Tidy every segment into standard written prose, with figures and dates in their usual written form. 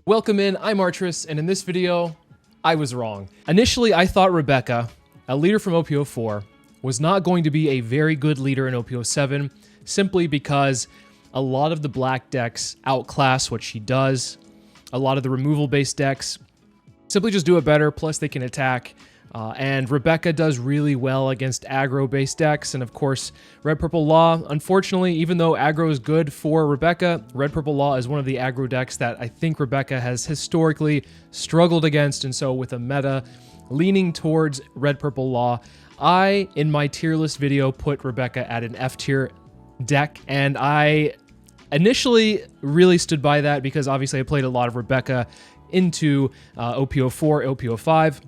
Welcome in, I'm Artris, and in this video, I was wrong. Initially, I thought Rebecca, a leader from OP04, was not going to be a very good leader in OP07, simply because a lot of the black decks outclass what she does. A lot of the removal-based decks simply just do it better, plus they can attack. And Rebecca does really well against aggro-based decks, and of course, Red Purple Law. Unfortunately, even though aggro is good for Rebecca, Red Purple Law is one of the aggro decks that I think Rebecca has historically struggled against, and so with a meta leaning towards Red Purple Law, I, in my tier list video, put Rebecca at an F tier deck, and I initially really stood by that because obviously I played a lot of Rebecca into OP04, OP05,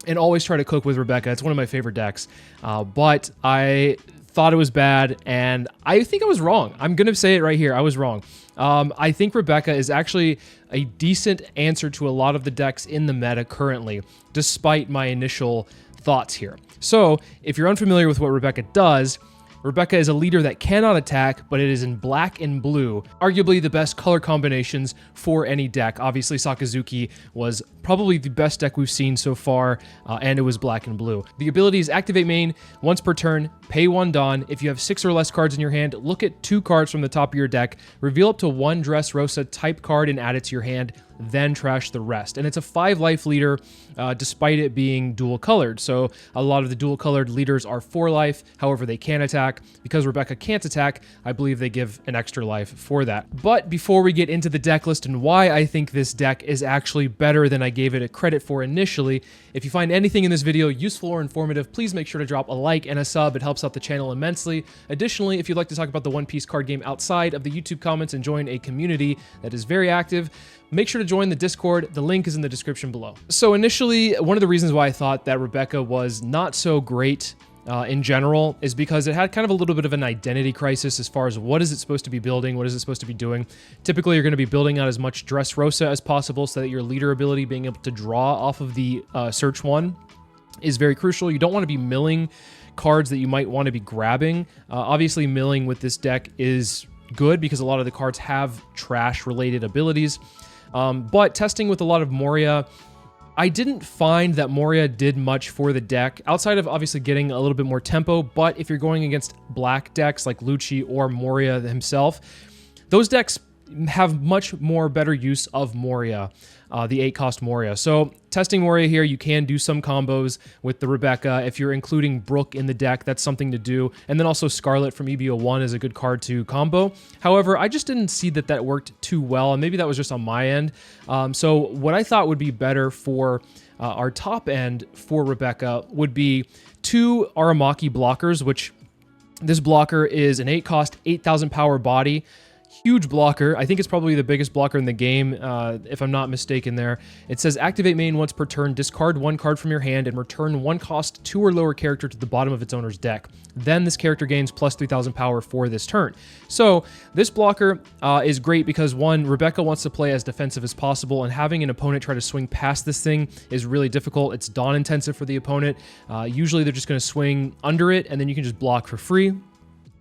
and always try to cook with Rebecca. It's one of my favorite decks, but I thought it was bad, and I think I was wrong. I'm going to say it right here. I was wrong. I think Rebecca is actually a decent answer to a lot of the decks in the meta currently, despite my initial thoughts here. So, if you're unfamiliar with what Rebecca does, Rebecca is a leader that cannot attack, but it is in black and blue, arguably the best color combinations for any deck. Obviously, Sakazuki was probably the best deck we've seen so far, and it was black and blue. The ability is activate main, once per turn, pay 1 Dawn. If you have 6 or less cards in your hand, look at 2 cards from the top of your deck, reveal up to 1 Dressrosa type card and add it to your hand, then trash the rest. And it's a 5 life leader, despite it being dual colored. So a lot of the dual colored leaders are 4 life, however they can attack. Because Rebecca can't attack, I believe they give an extra life for that. But before we get into the deck list and why I think this deck is actually better than I gave it a credit for initially, if you find anything in this video useful or informative, please make sure to drop a like and a sub. It helps out the channel immensely. Additionally, if you'd like to talk about the One Piece card game outside of the YouTube comments and join a community that is very active, make sure to join the Discord. The link is in the description below. So initially, one of the reasons why I thought that Rebecca was not so great in general is because it had kind of a little bit of an identity crisis as far as what is it supposed to be building, what is it supposed to be doing. Typically, you're going to be building out as much Dressrosa as possible so that your leader ability, being able to draw off of the search 1, is very crucial. You don't want to be milling cards that you might want to be grabbing. Obviously, milling with this deck is good because a lot of the cards have trash-related abilities. But testing with a lot of Moria, I didn't find that Moria did much for the deck, outside of obviously getting a little bit more tempo, but if you're going against black decks like Lucci or Moria himself, those decks have much more better use of Moria, the 8-cost Moria. So testing Moria here, you can do some combos with the Rebecca. If you're including Brook in the deck, that's something to do. And then also Scarlet from EB01 is a good card to combo. However, I just didn't see that that worked too well, and maybe that was just on my end. So what I thought would be better for our top end for Rebecca would be 2 Aramaki blockers, which this blocker is an 8-cost, 8,000 power body. Huge blocker. I think it's probably the biggest blocker in the game, if I'm not mistaken there. It says activate main once per turn, discard 1 card from your hand, and return 1 cost 2 or lower character to the bottom of its owner's deck. Then this character gains plus 3,000 power for this turn. So this blocker is great because 1, Rebecca wants to play as defensive as possible, and having an opponent try to swing past this thing is really difficult. It's Dawn intensive for the opponent. Usually they're just going to swing under it, and then you can just block for free.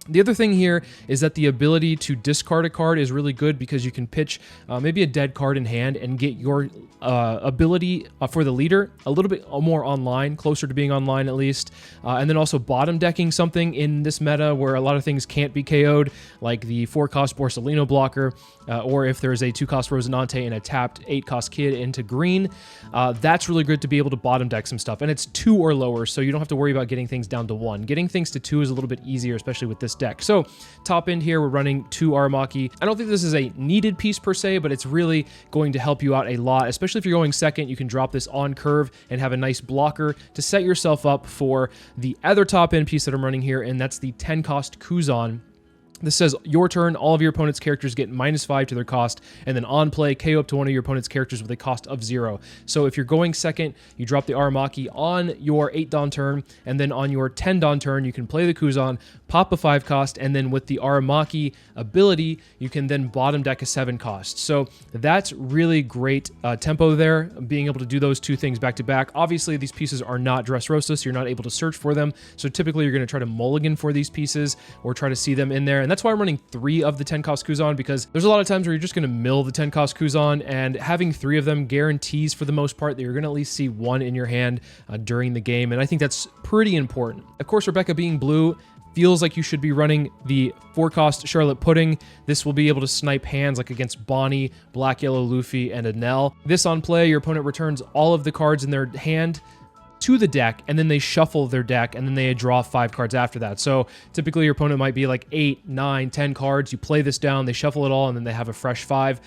The other thing here is that the ability to discard a card is really good because you can pitch maybe a dead card in hand and get your ability for the leader a little bit more online, closer to being online at least. And then also bottom decking something in this meta where a lot of things can't be KO'd, like the 4-cost Borsellino blocker, or if there's a 2-cost Rosinante and a tapped 8-cost Kid into green. That's really good to be able to bottom deck some stuff. And it's 2 or lower, so you don't have to worry about getting things down to 1. Getting things to 2 is a little bit easier, especially with this deck. So top end here, we're running 2 Aramaki. I don't think this is a needed piece per se, but it's really going to help you out a lot, especially if you're going second. You can drop this on curve and have a nice blocker to set yourself up for the other top end piece that I'm running here, and that's the 10-cost Kuzan. This says, your turn, all of your opponent's characters get -5 to their cost, and then on play, KO up to one of your opponent's characters with a cost of 0. So if you're going second, you drop the Aramaki on your 8 Dawn turn, and then on your 10 Dawn turn, you can play the Kuzan, pop a 5 cost, and then with the Aramaki ability, you can then bottom deck a 7 cost. So that's really great tempo there, being able to do those 2 things back to back. Obviously, these pieces are not Dressrosa, so you're not able to search for them. So typically, you're going to try to mulligan for these pieces or try to see them in there, and that's why I'm running 3 of the 10 cost Kuzan, because there's a lot of times where you're just going to mill the 10 cost Kuzan, and having 3 of them guarantees for the most part that you're going to at least see 1 in your hand during the game, and I think that's pretty important. Of course, Rebecca being blue feels like you should be running the 4-cost Charlotte Pudding. This will be able to snipe hands like against Bonnie, Black Yellow Luffy, and Enel. This on play, your opponent returns all of the cards in their hand to the deck, and then they shuffle their deck, and then they draw 5 cards after that. So typically your opponent might be like 8, 9, 10 cards. You play this down, they shuffle it all, and then they have a fresh 5.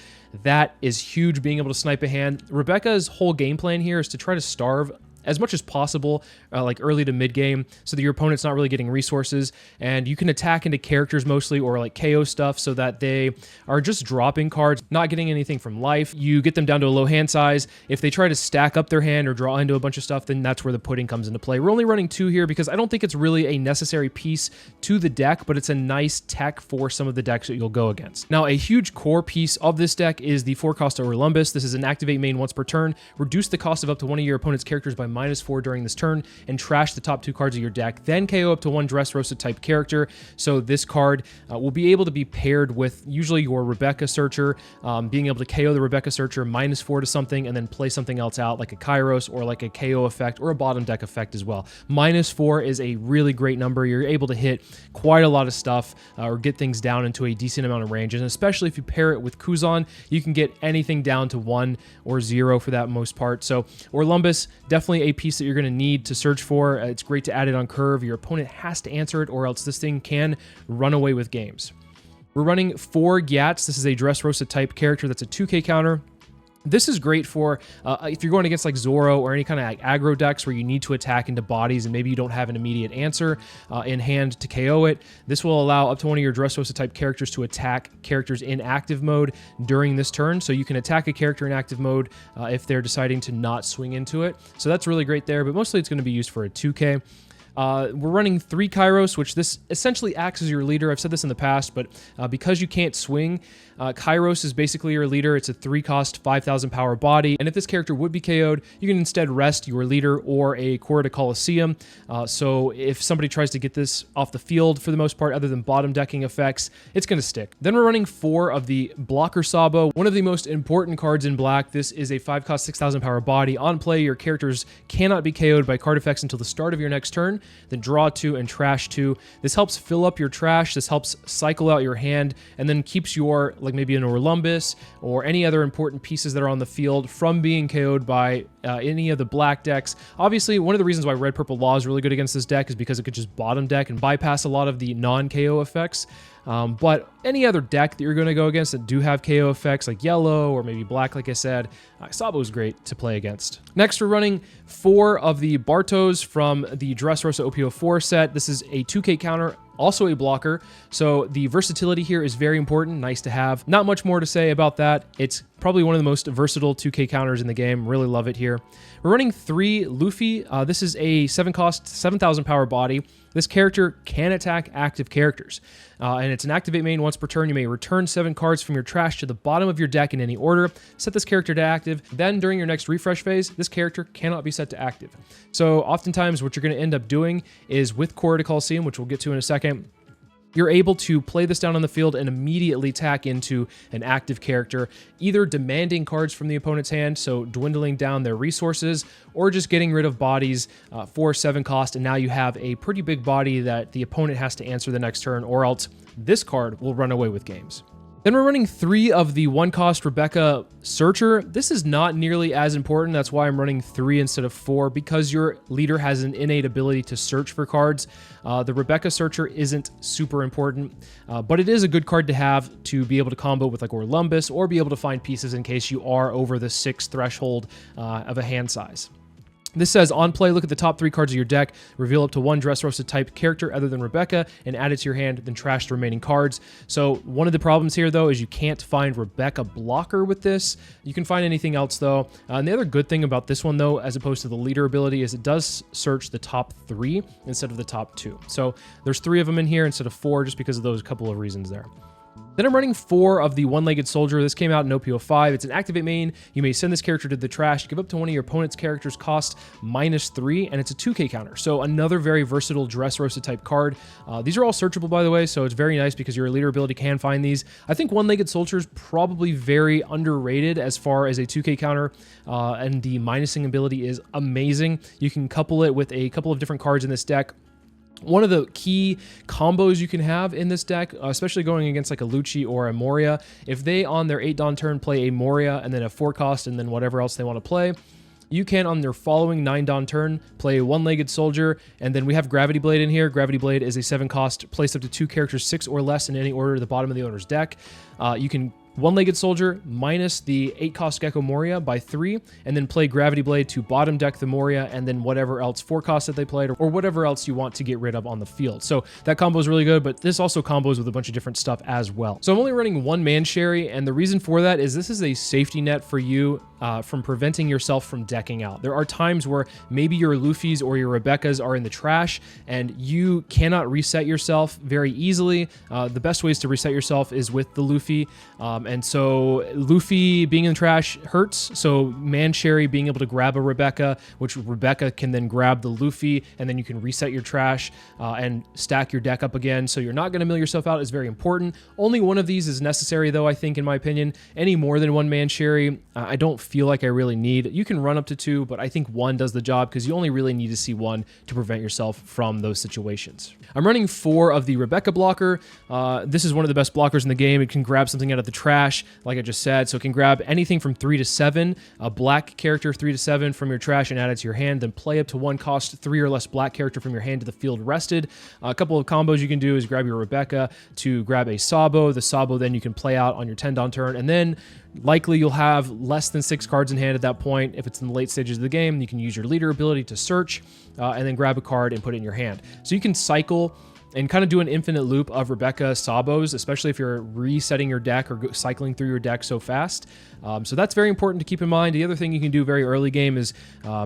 That is huge, being able to snipe a hand. Rebecca's whole game plan here is to try to starve as much as possible, like early to mid game, so that your opponent's not really getting resources, and you can attack into characters mostly, or like KO stuff, so that they are just dropping cards, not getting anything from life. You get them down to a low hand size. If they try to stack up their hand or draw into a bunch of stuff, then that's where the pudding comes into play. We're only running 2 here because I don't think it's really a necessary piece to the deck, but it's a nice tech for some of the decks that you'll go against. Now, a huge core piece of this deck is the 4-cost Orlumbus. This is an activate main once per turn. Reduce the cost of up to one of your opponent's characters by -4 during this turn, and trash the top 2 cards of your deck. Then KO up to 1 Dressrosa type character. So this card will be able to be paired with usually your Rebecca Searcher, being able to KO the Rebecca Searcher, -4 to something, and then play something else out like a Kairos or like a KO effect or a bottom deck effect as well. -4 is a really great number. You're able to hit quite a lot of stuff or get things down into a decent amount of range, and especially if you pair it with Kuzan, you can get anything down to 1 or 0 for that most part. So Orlumbus, definitely a piece that you're going to need to search for. It's great to add it on curve. Your opponent has to answer it, or else this thing can run away with games. We're running 4 Gyats. This is a Dressrosa type character that's a 2k counter. This is great for if you're going against like Zoro or any kind of like aggro decks where you need to attack into bodies and maybe you don't have an immediate answer in hand to KO it. This will allow up to one of your Dressrosa type characters to attack characters in active mode during this turn. So you can attack a character in active mode if they're deciding to not swing into it. So that's really great there, but mostly it's going to be used for a 2k. We're running 3 Kairos, which this essentially acts as your leader. I've said this in the past, but because you can't swing, Kairos is basically your leader. It's a 3-cost, 5,000 power body, and if this character would be KO'd, you can instead rest your leader or a Corridor Coliseum. So if somebody tries to get this off the field, for the most part, other than bottom decking effects, it's going to stick. Then we're running 4 of the Blocker Sabo, one of the most important cards in black. This is a 5-cost, 6,000 power body. On play, your characters cannot be KO'd by card effects until the start of your next turn. Then draw 2 and trash 2. This helps fill up your trash. This helps cycle out your hand, and then keeps your, like maybe an Orlumbus or any other important pieces that are on the field from being KO'd by any of the black decks. Obviously, one of the reasons why Red Purple Law is really good against this deck is because it could just bottom deck and bypass a lot of the non-KO effects. But any other deck that you're going to go against that do have KO effects, like yellow or maybe black, like I said, Sabo is great to play against. Next, we're running 4 of the Bartos from the Dressrosa OP04 set. This is a 2k counter, also a blocker, so the versatility here is very important, nice to have. Not much more to say about that. It's probably one of the most versatile 2k counters in the game. Really love it here. We're running 3 Luffy. This is a 7-cost, 7,000 power body. This character can attack active characters, and it's an activate main once per turn. You may return 7 cards from your trash to the bottom of your deck in any order. Set this character to active. Then during your next refresh phase, this character cannot be set to active. So oftentimes what you're going to end up doing is with Corridor Coliseum, which we'll get to in a second, you're able to play this down on the field and immediately tack into an active character, either demanding cards from the opponent's hand, so dwindling down their resources, or just getting rid of bodies for 7 cost, and now you have a pretty big body that the opponent has to answer the next turn, or else this card will run away with games. Then we're running 3 of the 1-cost Rebecca Searcher. This is not nearly as important. That's why I'm running 3 instead of 4, because your leader has an innate ability to search for cards. The Rebecca Searcher isn't super important, but it is a good card to have to be able to combo with like Orlumbus, or be able to find pieces in case you are over the 6 threshold of a hand size. This says, on play, look at the top 3 cards of your deck, reveal up to 1 Dressrosa type character other than Rebecca, and add it to your hand, then trash the remaining cards. So one of the problems here, though, is you can't find Rebecca blocker with this. You can find anything else, though. And the other good thing about this one, though, as opposed to the leader ability, is it does search the top 3 instead of the top 2. So there's 3 of them in here instead of 4, just because of those couple of reasons there. Then I'm running 4 of the one-legged soldier. This came out in OP05. It's an activate main. You may send this character to the trash, give up to one of your opponent's characters cost -3, and it's a 2k counter. So another very versatile Dressrosa type card. These are all searchable, by the way, so it's very nice because your leader ability can find these. I think one-legged soldier is probably very underrated as far as a 2k counter, and the minusing ability is amazing. You can couple it with a couple of different cards in this deck. One of the key combos you can have in this deck, especially going against like a Lucci or a Moria, if they on their 8 Dawn turn play a Moria and then a 4 cost and then whatever else they want to play, you can on their following 9 Dawn turn play a one-legged soldier, and then we have Gravity Blade in here. Gravity Blade is a 7 cost, place up to 2 characters 6 or less in any order at the bottom of the owner's deck. You can one-legged soldier minus the 8 cost Gecko Moria by 3, and then play Gravity Blade to bottom deck the Moria, and then whatever else 4 cost that they played, or whatever else you want to get rid of on the field. So that combo is really good, but this also combos with a bunch of different stuff as well. So I'm only running 1 Man Sherry, and the reason for that is this is a safety net for you from preventing yourself from decking out. There are times where maybe your Luffy's or your Rebeccas are in the trash, and you cannot reset yourself very easily. The best ways to reset yourself is with the Luffy. And so Luffy being in the trash hurts. So Man Sherry being able to grab a Rebecca, which Rebecca can then grab the Luffy, and then you can reset your trash and stack your deck up again. So you're not going to mill yourself out is very important. Only one of these is necessary, though, I think, in my opinion. Any more than 1 Man Sherry, I don't feel like I really need. You can run up to 2, but I think 1 does the job because you only really need to see 1 to prevent yourself from those situations. I'm running 4 of the Rebecca blocker. This is one of the best blockers in the game. It can grab something out of the trash, like I just said, so it can grab anything from 3 to 7, a black character 3 to 7 from your trash and add it to your hand, then play up to 1 cost 3 or less black character from your hand to the field rested. A couple of combos you can do is grab your Rebecca to grab a Sabo. The Sabo then you can play out on your 10 Dawn turn, and then likely you'll have less than 6 cards in hand at that point. If it's in the late stages of the game, you can use your leader ability to search and then grab a card and put it in your hand. So you can cycle and kind of do an infinite loop of Rebecca Sabos, especially if you're resetting your deck or cycling through your deck so fast. So that's very important to keep in mind. The other thing you can do very early game is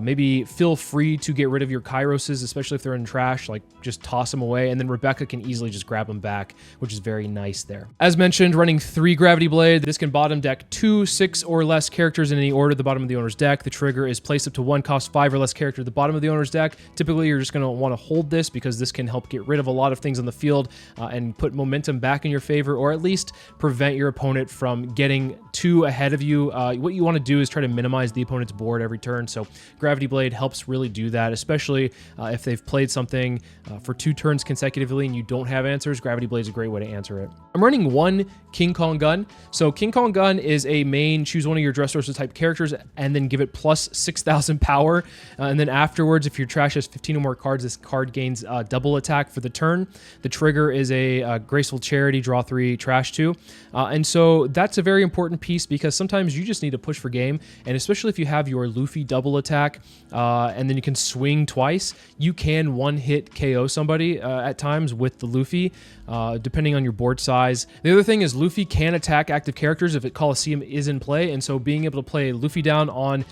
maybe feel free to get rid of your Kairoses, especially if they're in trash, like just toss them away, and then Rebecca can easily just grab them back, which is very nice there. As mentioned, running 3 Gravity Blade. This can bottom deck 2, 6 or less characters in any order at the bottom of the owner's deck. The trigger is place up to 1 cost 5 or less character at the bottom of the owner's deck. Typically, you're just going to want to hold this because this can help get rid of a lot of things on the field and put momentum back in your favor, or at least prevent your opponent from getting too ahead of you. What you want to do is try to minimize the opponent's board every turn, so Gravity Blade helps really do that, especially if they've played something for 2 turns consecutively and you don't have answers. Gravity Blade is a great way to answer it. I'm running 1 King Kong Gun. So King Kong Gun is a main, choose one of your Dressrosa type characters and then give it plus 6,000 power, and then afterwards, if your trash has 15 or more cards, this card gains double attack for the turn. The trigger is a Graceful Charity, draw 3, trash 2. And so that's a very important piece because sometimes you just need to push for game, and especially if you have your Luffy double attack and then you can swing twice, you can one-hit KO somebody at times with the Luffy, depending on your board size. The other thing is Luffy can attack active characters if Coliseum is in play, and so being able to play Luffy down on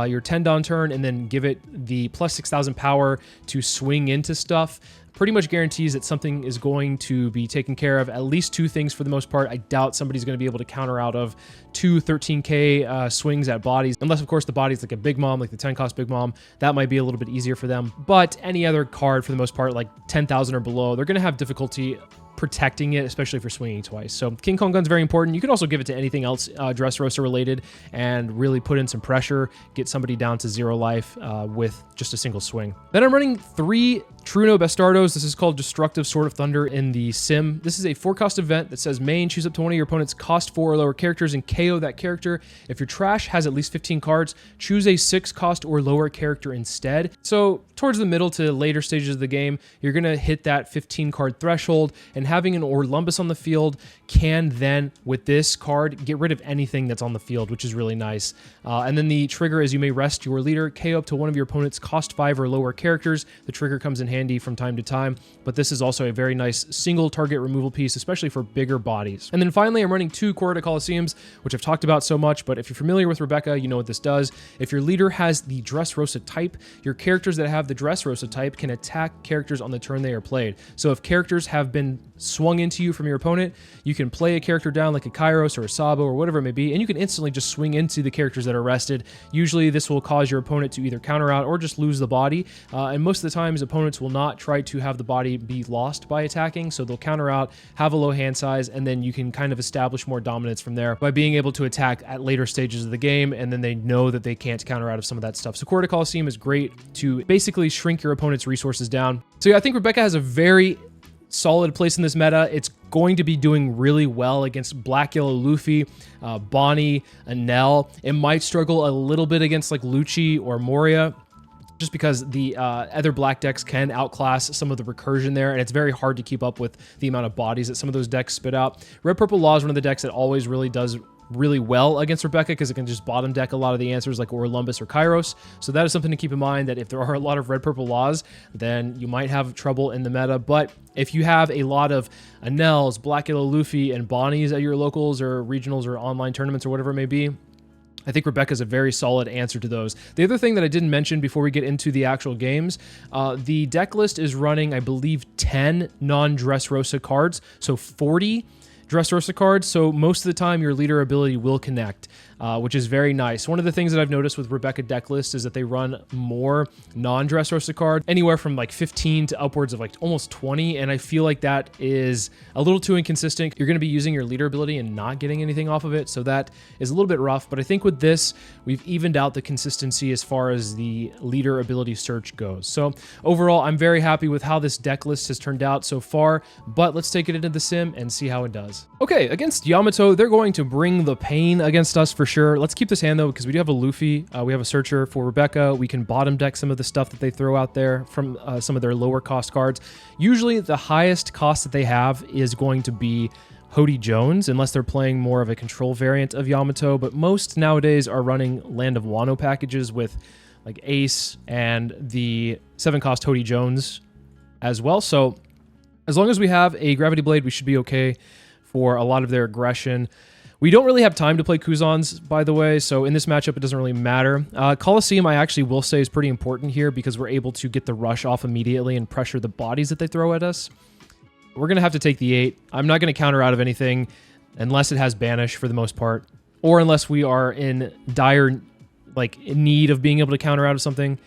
your 10 Dawn turn and then give it the plus 6,000 power to swing into stuff pretty much guarantees that something is going to be taken care of. At least 2 things for the most part. I doubt somebody's going to be able to counter out of 2 13k swings at bodies, unless of course the body's like a Big Mom, like the 10 cost Big Mom. That might be a little bit easier for them, but any other card for the most part, like 10,000 or below, they're going to have difficulty protecting it, especially if you're swinging twice. So King Kong Gun's very important. You can also give it to anything else Dressrosa related and really put in some pressure, get somebody down to 0 life with just a single swing. Then I'm running 3 Truno Bastardos. This is called Destructive Sword of Thunder in the sim. This is a 4-cost event that says main, choose up to one of your opponent's cost 4 or lower characters and KO that character. If your trash has at least 15 cards, choose a 6-cost or lower character instead. So towards the middle to later stages of the game, you're going to hit that 15-card threshold, and having an Orlumbus on the field can then, with this card, get rid of anything that's on the field, which is really nice. And then the trigger is you may rest your leader, KO up to one of your opponent's cost 5 or lower characters. The trigger comes in handy from time to time, but this is also a very nice single target removal piece, especially for bigger bodies. And then finally, I'm running 2 Corridor Coliseums, which I've talked about so much, but if you're familiar with Rebecca, you know what this does. If your leader has the Dressrosa type, your characters that have the Dressrosa type can attack characters on the turn they are played. So if characters have been swung into you from your opponent, you can play a character down like a Kairos or a Sabo or whatever it may be, and you can instantly just swing into the characters that are rested. Usually this will cause your opponent to either counter out or just lose the body, and most of the times opponents will not try to have the body be lost by attacking, so they'll counter out, have a low hand size, and then you can kind of establish more dominance from there by being able to attack at later stages of the game, and then they know that they can't counter out of some of that stuff. So Corda Coliseum is great to basically shrink your opponent's resources down. So yeah, I think Rebecca has a very solid place in this meta. It's going to be doing really well against Black Yellow Luffy, Bonnie, Enel. It might struggle a little bit against like Lucci or Moria, just because the other black decks can outclass some of the recursion there, and it's very hard to keep up with the amount of bodies that some of those decks spit out. Red Purple Law is one of the decks that always really does really well against Rebecca because it can just bottom deck a lot of the answers like Orlumbus or Kairos. So that is something to keep in mind, that if there are a lot of Red Purple Laws, then you might have trouble in the meta. But if you have a lot of Enels, Black Yellow Luffy, and Bonnies at your locals or regionals or online tournaments or whatever it may be, I think Rebecca's a very solid answer to those. The other thing that I didn't mention before we get into the actual games, the deck list is running, I believe, 10 non-Dressrosa cards, so 40 Dressrosa cards, so most of the time your leader ability will connect, which is very nice. One of the things that I've noticed with Rebecca deck list is that they run more non-Dressrosa cards, anywhere from like 15 to upwards of like almost 20, and I feel like that is a little too inconsistent. You're going to be using your leader ability and not getting anything off of it, so that is a little bit rough, but I think with this, we've evened out the consistency as far as the leader ability search goes. So overall, I'm very happy with how this deck list has turned out so far, but let's take it into the sim and see how it does. Okay, against Yamato, they're going to bring the pain against us for sure. Let's keep this hand though, because we do have a Luffy. We have a Searcher for Rebecca. We can bottom deck some of the stuff that they throw out there from some of their lower cost cards. Usually the highest cost that they have is going to be Hody Jones, unless they're playing more of a control variant of Yamato, but most nowadays are running Land of Wano packages with like Ace and the 7-cost Hody Jones as well. So as long as we have a Gravity Blade, we should be okay for a lot of their aggression. We don't really have time to play Kuzans, by the way, so in this matchup, it doesn't really matter. Coliseum, I actually will say, is pretty important here because we're able to get the rush off immediately and pressure the bodies that they throw at us. We're going to have to take the 8. I'm not going to counter out of anything unless it has Banish for the most part, or unless we are in dire need of being able to counter out of something.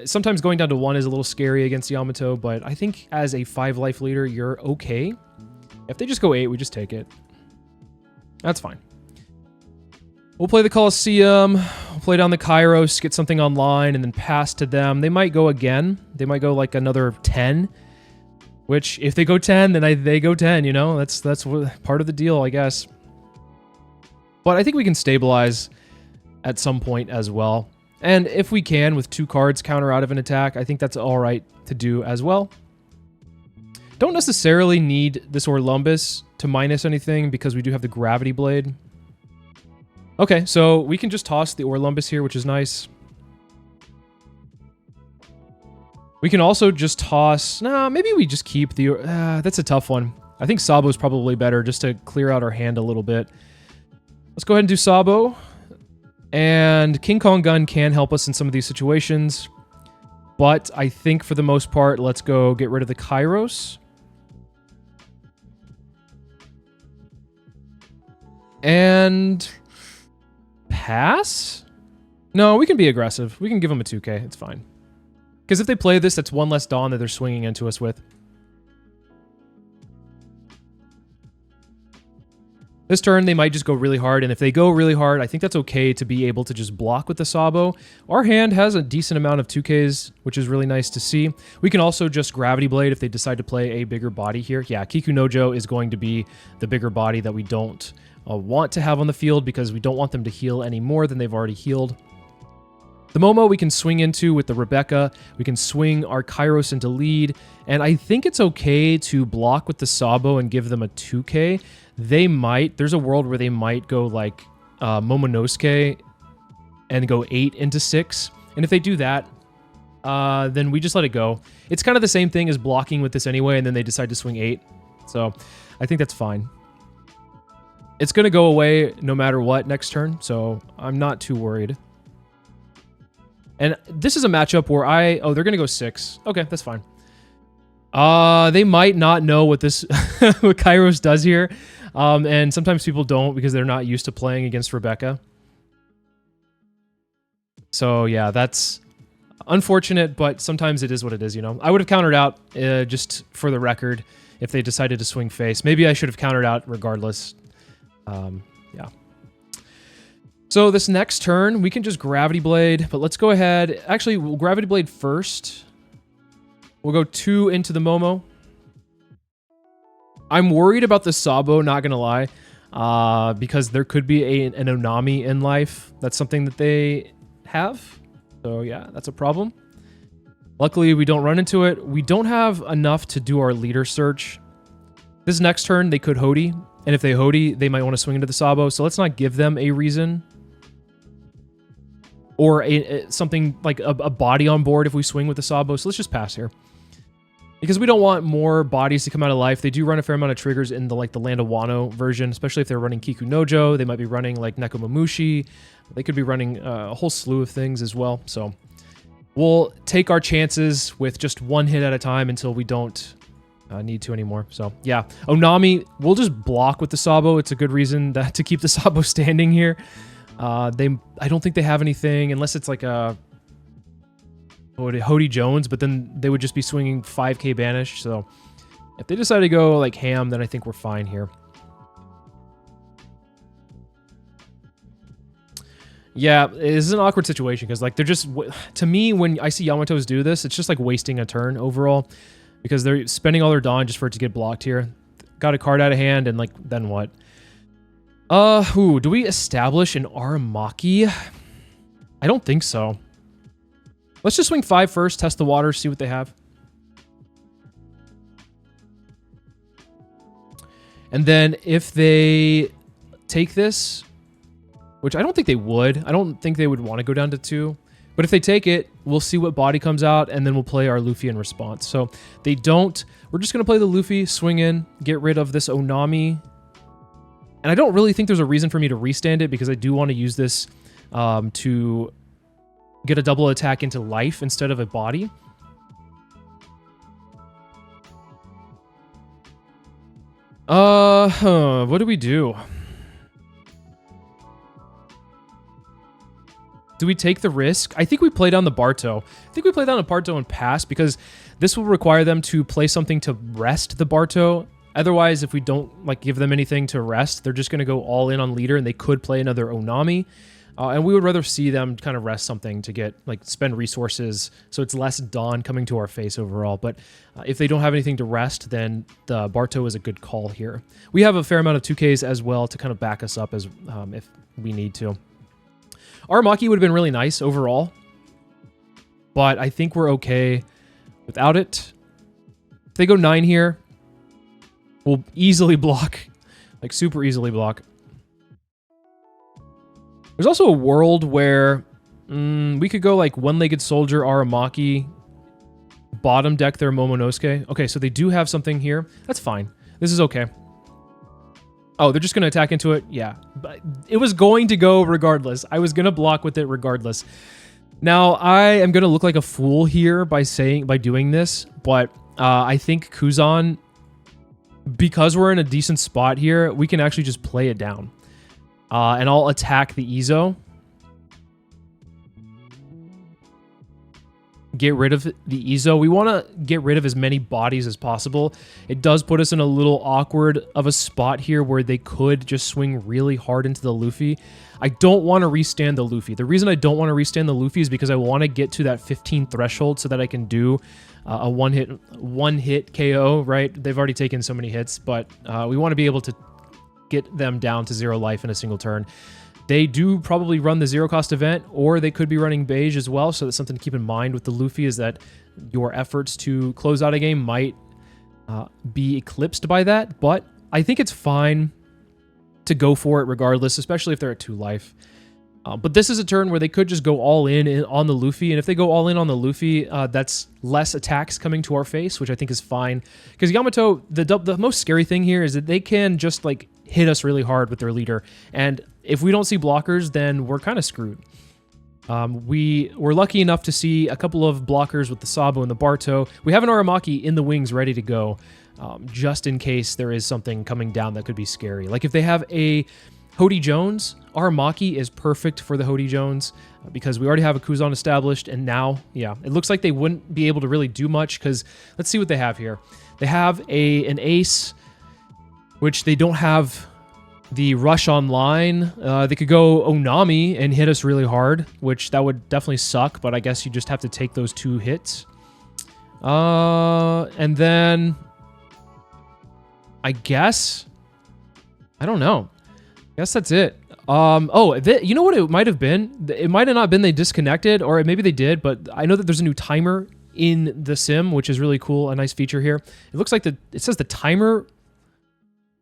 Sometimes going down to 1 is a little scary against Yamato, but I think as a 5-life leader, you're okay. If they just go 8, we just take it. That's fine. We'll play the Coliseum, we'll play down the Kairos, get something online, and then pass to them. They might go again. They might go like another 10, which if they go 10, then they go 10, you know? That's part of the deal, I guess. But I think we can stabilize at some point as well. And if we can, with 2 cards, counter out of an attack, I think that's all right to do as well. Don't necessarily need this Orlumbus to minus anything because we do have the Gravity Blade. Okay, so we can just toss the Orlumbus here, which is nice. We can also just toss... Nah, maybe we just keep the... that's a tough one. I think Sabo's probably better just to clear out our hand a little bit. Let's go ahead and do Sabo. And King Kong Gun can help us in some of these situations. But I think for the most part, let's go get rid of the Kairos. And pass? No, we can be aggressive. We can give them a 2k. It's fine. Because if they play this, that's 1 less Dawn that they're swinging into us with. This turn, they might just go really hard, and if they go really hard, I think that's okay to be able to just block with the Sabo. Our hand has a decent amount of 2Ks, which is really nice to see. We can also just Gravity Blade if they decide to play a bigger body here. Yeah, Kiku Nojo is going to be the bigger body that we don't want to have on the field because we don't want them to heal any more than they've already healed. The Momo we can swing into with the Rebecca. We can swing our Kairos into lead. And I think it's okay to block with the Sabo and give them a 2k. They might. There's a world where they might go like Momonosuke and go 8 into 6. And if they do that, then we just let it go. It's kind of the same thing as blocking with this anyway, and then they decide to swing 8. So I think that's fine. It's going to go away no matter what next turn, so I'm not too worried. And this is a matchup where oh, they're going to go 6. Okay, that's fine. They might not know what this what Kairos does here. And sometimes people don't because they're not used to playing against Rebecca. So yeah, that's unfortunate, but sometimes it is what it is, you know. I would have countered out just for the record if they decided to swing face. Maybe I should have countered out regardless. Yeah. So this next turn, we can just Gravity Blade, but let's go ahead. Actually, we'll Gravity Blade first. We'll go 2 into the Momo. I'm worried about the Sabo, not gonna lie, because there could be an Onami in life. That's something that they have. So yeah, that's a problem. Luckily, we don't run into it. We don't have enough to do our leader search. This next turn, they could Hody, and if they Hody, they might want to swing into the Sabo, so let's not give them a reason. Or something like a body on board if we swing with the Sabo, so let's just pass here. Because we don't want more bodies to come out of life. They do run a fair amount of triggers in the Land of Wano version, especially if they're running Kiku Nojo. They might be running like Nekomamushi. They could be running a whole slew of things as well. So we'll take our chances with just one hit at a time until we don't need to anymore. So yeah, Onami, we'll just block with the Sabo. It's a good reason to keep the Sabo standing here. I don't think they have anything unless it's like a Hody Jones, but then they would just be swinging 5k banish. So if they decide to go like ham, then I think we're fine here. Yeah, it is an awkward situation because like they're just, to me, when I see Yamatos do this, it's just like wasting a turn overall because they're spending all their Dawn just for it to get blocked here. Got a card out of hand and like, then what? Do we establish an Aramaki? I don't think so. Let's just swing 5 first, test the water, see what they have. And then if they take this, which I don't think they would. I don't think they would want to go down to 2. But if they take it, we'll see what body comes out, and then we'll play our Luffy in response. So they don't. We're just going to play the Luffy, swing in, get rid of this Onami. And I don't really think there's a reason for me to restand it because I do want to use this to get a double attack into life instead of a body. What do we do? Do we take the risk? I think we play down the Barto. I think we play down the Barto and pass because this will require them to play something to rest the Barto. Otherwise, if we don't like give them anything to rest, they're just going to go all in on leader and they could play another Onami. And we would rather see them kind of rest something to get, like, spend resources so it's less Dawn coming to our face overall. But if they don't have anything to rest, then the Barto is a good call here. We have a fair amount of 2Ks as well to kind of back us up as if we need to. Aramaki would have been really nice overall, but I think we're okay without it. If they go 9 here, we'll easily block, like super easily block. There's also a world where we could go like One-Legged Soldier, Aramaki, bottom deck their Momonosuke. Okay, so they do have something here. That's fine. This is okay. Oh, they're just going to attack into it? Yeah. But it was going to go regardless. I was going to block with it regardless. Now, I am going to look like a fool here by doing this, but I think Kuzan, because we're in a decent spot here, we can actually just play it down. And I'll attack the Izo. Get rid of the Izo. We want to get rid of as many bodies as possible. It does put us in a little awkward of a spot here where they could just swing really hard into the Luffy. I don't want to restand the Luffy. The reason I don't want to restand the Luffy is because I want to get to that 15 threshold so that I can do a one hit KO, right? They've already taken so many hits, but we want to be able to get them down to 0 life in a single turn. They do probably run the 0-cost event, or they could be running beige as well, so that's something to keep in mind with the Luffy is that your efforts to close out a game might be eclipsed by that, but I think it's fine to go for it regardless, especially if they're at 2 life. But this is a turn where they could just go all in on the Luffy, and if they go all in on the Luffy, that's less attacks coming to our face, which I think is fine. Because Yamato, the most scary thing here is that they can just like hit us really hard with their leader, and if we don't see blockers, then we're kind of screwed. We were lucky enough to see a couple of blockers with the Sabo and the Barto. We have an Aramaki in the wings ready to go, just in case there is something coming down that could be scary. Like if they have a Hody Jones, Aramaki is perfect for the Hody Jones because we already have a Kuzan established, and now, yeah, it looks like they wouldn't be able to really do much because let's see what they have here. They have an Ace, which they don't have the rush online. They could go Onami and hit us really hard, which that would definitely suck, but I guess you just have to take those 2 hits. And then I guess, I don't know. I guess that's it. You know what it might have been? It might have not been they disconnected, or maybe they did, but I know that there's a new timer in the sim, which is really cool, a nice feature here. It looks like it says the timer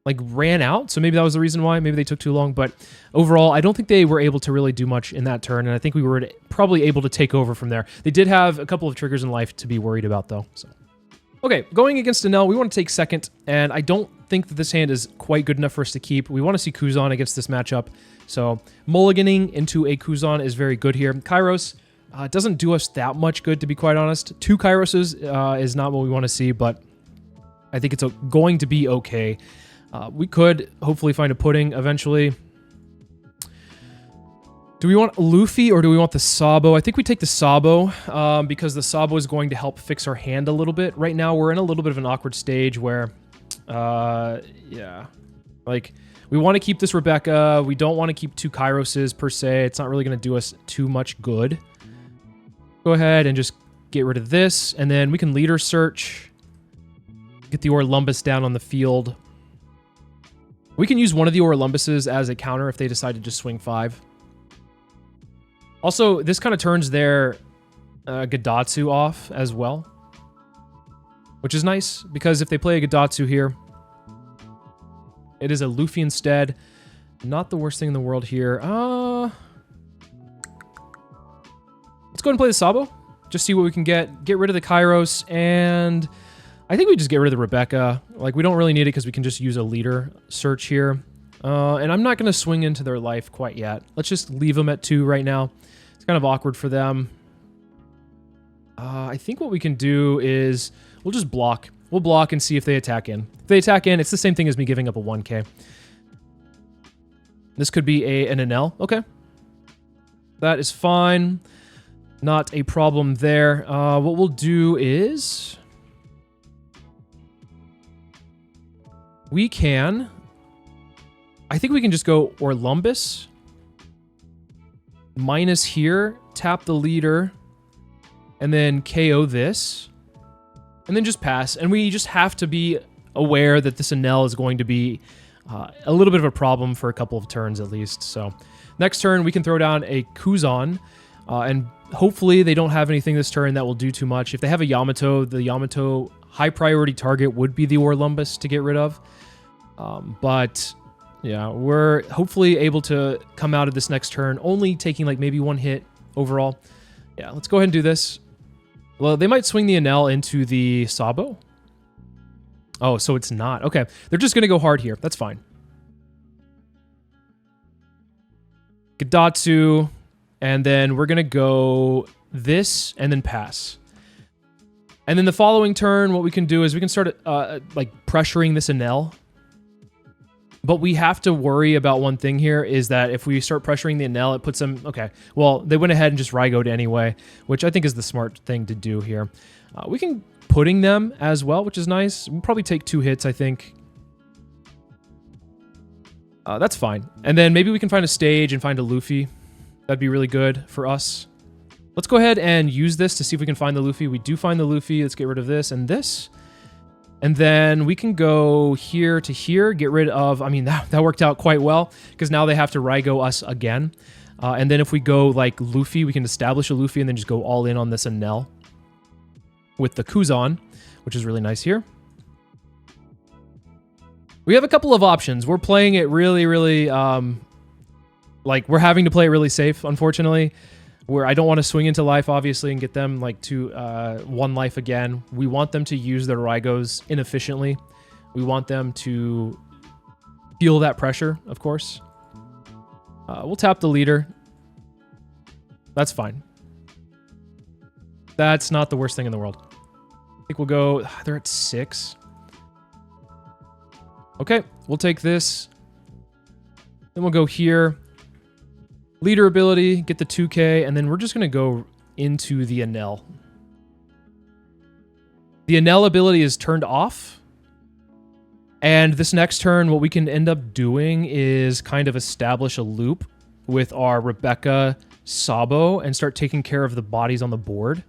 like ran out, so maybe that was the reason why. Maybe they took too long, but overall, I don't think they were able to really do much in that turn, and I think we were probably able to take over from there. They did have a couple of triggers in life to be worried about, though. So, okay, going against Enel, we want to take second, and I don't think that this hand is quite good enough for us to keep. We want to see Kuzan against this matchup, so mulliganing into a Kuzan is very good here. Kairos doesn't do us that much good, to be quite honest. 2 Kairoses is not what we want to see, but I think it's going to be okay. We could hopefully find a pudding eventually. Do we want Luffy or do we want the Sabo? I think we take the Sabo because the Sabo is going to help fix our hand a little bit. Right now, we're in a little bit of an awkward stage where, yeah, like we want to keep this Rebecca. We don't want to keep 2 Kairoses per se. It's not really going to do us too much good. Go ahead and just get rid of this, and then we can leader search. Get the Orlumbus down on the field. We can use one of the Orlumbuses as a counter if they decide to just swing 5. Also, this kind of turns their Gadatsu off as well, which is nice, because if they play a Gadatsu here, it is a Luffy instead. Not the worst thing in the world here. Let's go ahead and play the Sabo. Just see what we can get. Get rid of the Kairos, and I think we just get rid of the Rebecca. Like, we don't really need it because we can just use a leader search here. And I'm not going to swing into their life quite yet. Let's just leave them at 2 right now. It's kind of awkward for them. I think what we can do is we'll just block. We'll block and see if they attack in. If they attack in, it's the same thing as me giving up a 1k. This could be an Enel. Okay. That is fine. Not a problem there. What we'll do is we can, I think we can just go Orlumbus minus here, tap the leader, and then KO this, and then just pass. And we just have to be aware that this Enel is going to be a little bit of a problem for a couple of turns at least. So next turn, we can throw down a Kuzan, and hopefully they don't have anything this turn that will do too much. If they have a Yamato, the Yamato high priority target would be the Orlumbus to get rid of. But yeah, we're hopefully able to come out of this next turn, only taking like maybe 1 hit overall. Yeah, let's go ahead and do this. Well, they might swing the Enel into the Sabo. Oh, so it's not. Okay, they're just going to go hard here. That's fine. Gadatsu, and then we're going to go this and then pass. And then the following turn, what we can do is we can start like pressuring this Enel. But we have to worry about one thing here, is that if we start pressuring the Enel, it puts them... Okay, well, they went ahead and just Rygo'd anyway, which I think is the smart thing to do here. We can pudding them as well, which is nice. We'll probably take 2 hits, I think. That's fine. And then maybe we can find a stage and find a Luffy. That'd be really good for us. Let's go ahead and use this to see if we can find the Luffy. We do find the Luffy. Let's get rid of this and this. And then we can go here to here, get rid of... I mean, that worked out quite well, because now they have to Rygo us again. And then if we go, like, Luffy, we can establish a Luffy and then just go all in on this Enel with the Kuzan, which is really nice here. We have a couple of options. We're playing it really, really... like, we're having to play it really safe, unfortunately. Where I don't want to swing into life, obviously, and get them, like, to 1 life again. We want them to use their Rygos inefficiently. We want them to feel that pressure, of course. We'll tap the leader. That's fine. That's not the worst thing in the world. I think we'll go... They're at 6. Okay, we'll take this. Then we'll go here. Leader ability, get the 2k, and then we're just going to go into the Enel. The Enel ability is turned off. And this next turn, what we can end up doing is kind of establish a loop with our Rebecca Sabo and start taking care of the bodies on the board.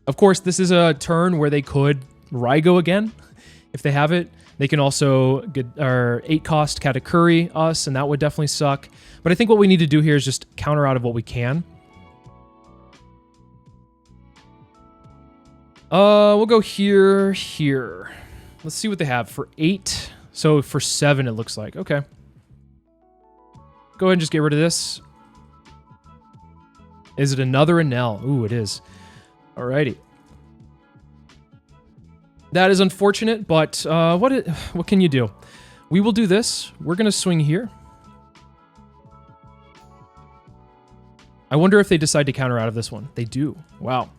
Of course, this is a turn where they could Raigo again, if they have it. They can also get our 8-cost Katakuri us, and that would definitely suck. But I think what we need to do here is just counter out of what we can. We'll go here, here. Let's see what they have for 8. So for 7, it looks like. Okay. Go ahead and just get rid of this. Is it another Enel? Ooh, it is. Alrighty. That is unfortunate, but what can you do? We will do this. We're going to swing here. I wonder if they decide to counter out of this one. They do. Wow.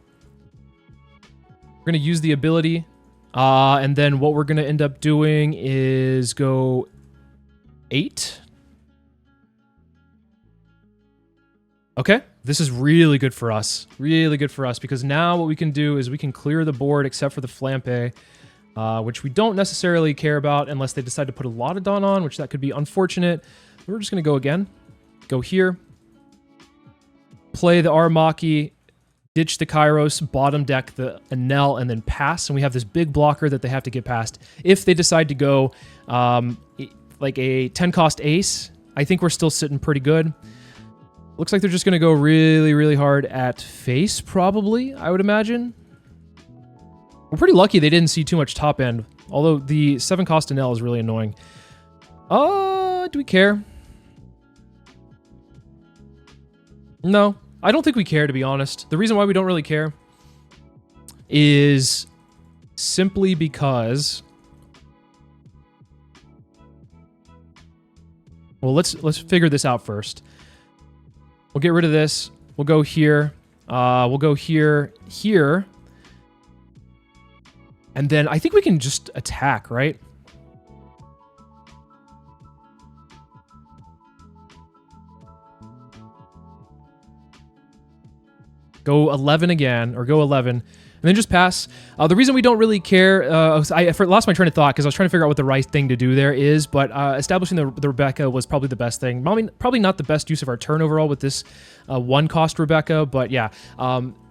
We're going to use the ability, and then what we're going to end up doing is go 8. Okay, this is really good for us. Really good for us, because now what we can do is we can clear the board except for the Flampe, which we don't necessarily care about unless they decide to put a lot of Dawn on, which that could be unfortunate. We're just going to go again. Go here. Play the Aramaki, ditch the Kairos, bottom deck the Enel, and then pass. And we have this big blocker that they have to get past. If they decide to go like a 10-cost ace, I think we're still sitting pretty good. Looks like they're just going to go really, really hard at face, probably, I would imagine. We're pretty lucky they didn't see too much top end, although the 7-cost Enel is really annoying. Do we care? No, I don't think we care, to be honest. The reason why we don't really care is simply because... Well, let's figure this out first. We'll get rid of this. We'll go here. We'll go here, here. And then I think we can just attack, right? Go 11 again, or go 11. And then just pass. The reason we don't really care, I lost my train of thought because I was trying to figure out what the right thing to do there is, but establishing the Rebecca was probably the best thing. Probably not the best use of our turn overall with this 1-cost Rebecca, but yeah.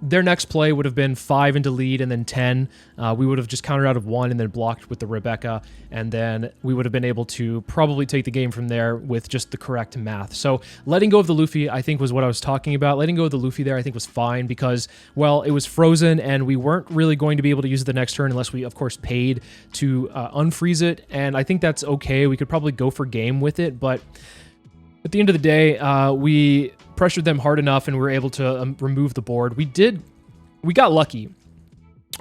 Their next play would have been 5 into lead and then 10. We would have just countered out of 1 and then blocked with the Rebecca, and then we would have been able to probably take the game from there with just the correct math. So letting go of the Luffy, I think, was what I was talking about. Letting go of the Luffy there, I think, was fine because, well, it was frozen and we weren't really going to be able to use it the next turn unless we, of course, paid to unfreeze it, and I think that's okay. We could probably go for game with it, but at the end of the day, we pressured them hard enough and we were able to remove the board. We got lucky.